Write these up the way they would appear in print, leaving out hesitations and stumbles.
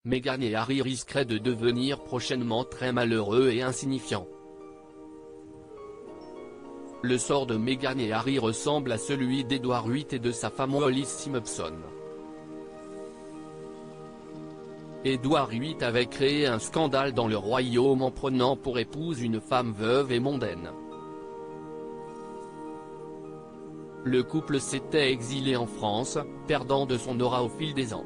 Meghan et Harry risqueraient de devenir prochainement très malheureux et insignifiants. Le sort de Meghan et Harry ressemble à celui d'Edward VIII et de sa femme Wallis Simpson. Edward VIII avait créé un scandale dans le royaume en prenant pour épouse une femme veuve et mondaine. Le couple s'était exilé en France, perdant de son aura au fil des ans.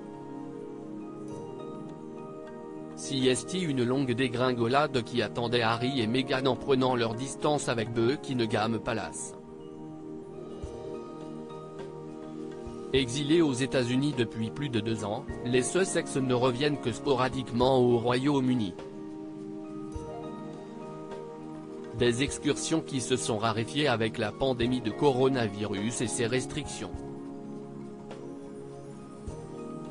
S'y est une longue dégringolade qui attendait Harry et Meghan en prenant leur distance avec Buckingham Palace. Exilés aux États-Unis depuis plus de 2 ans, les Sussex ne reviennent que sporadiquement au Royaume-Uni. Des excursions qui se sont raréfiées avec la pandémie de coronavirus et ses restrictions.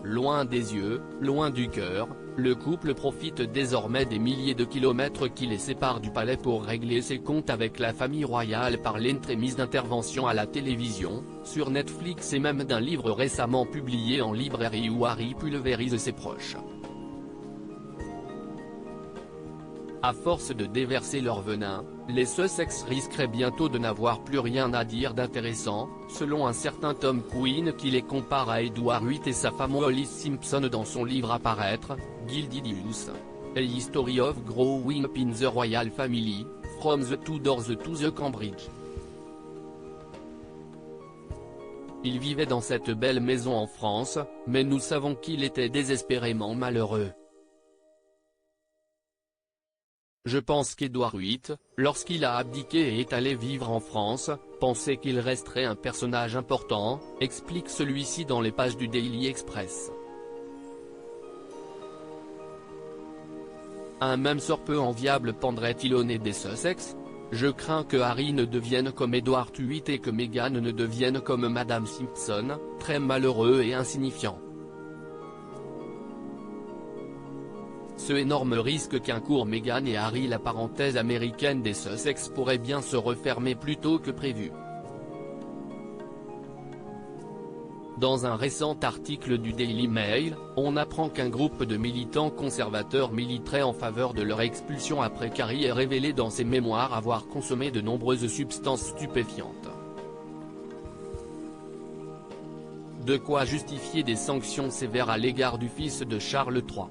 Loin des yeux, loin du cœur, le couple profite désormais des milliers de kilomètres qui les séparent du palais pour régler ses comptes avec la famille royale par l'entremise d'interventions à la télévision, sur Netflix et même d'un livre récemment publié en librairie où Harry pulvérise ses proches. À force de déverser leur venin, les Sussex risqueraient bientôt de n'avoir plus rien à dire d'intéressant, selon un certain Tom Quinn qui les compare à Edward VIII et sa femme Wallis Simpson dans son livre à paraître, Gilded Youth, A History of Growing Up in the Royal Family, From the Tudors to the Cambridge. Il vivait dans cette belle maison en France, mais nous savons qu'il était désespérément malheureux. Je pense qu'Edward VIII, lorsqu'il a abdiqué et est allé vivre en France, pensait qu'il resterait un personnage important, explique celui-ci dans les pages du Daily Express. Un même sort peu enviable pendrait-il au nez des Sussex? Je crains que Harry ne devienne comme Edward VIII et que Meghan ne devienne comme Madame Simpson, très malheureux et insignifiant. Ce énorme risque qu'encourent Meghan et Harry, la parenthèse américaine des Sussex pourrait bien se refermer plus tôt que prévu. Dans un récent article du Daily Mail, on apprend qu'un groupe de militants conservateurs militerait en faveur de leur expulsion après qu'Harry ait révélé dans ses mémoires avoir consommé de nombreuses substances stupéfiantes. De quoi justifier des sanctions sévères à l'égard du fils de Charles III.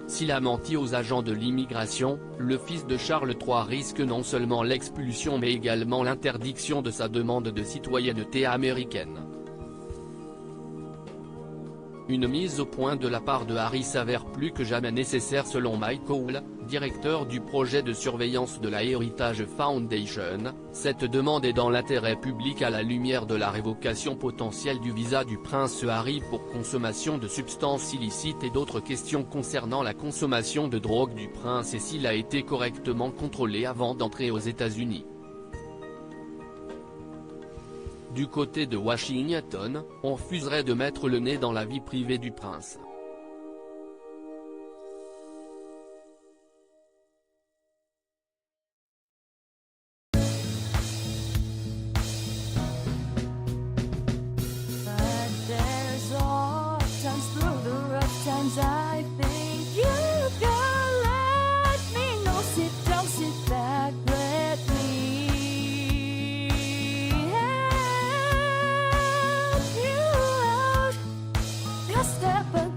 S'il a menti aux agents de l'immigration, le fils de Charles III risque non seulement l'expulsion mais également l'interdiction de sa demande de citoyenneté américaine. Une mise au point de la part de Harry s'avère plus que jamais nécessaire selon Mike Cole, directeur du projet de surveillance de la Heritage Foundation. Cette demande est dans l'intérêt public à la lumière de la révocation potentielle du visa du prince Harry pour consommation de substances illicites et d'autres questions concernant la consommation de drogue du prince et s'il a été correctement contrôlé avant d'entrer aux États-Unis. Du côté de Washington, on refuserait de mettre le nez dans la vie privée du prince. Step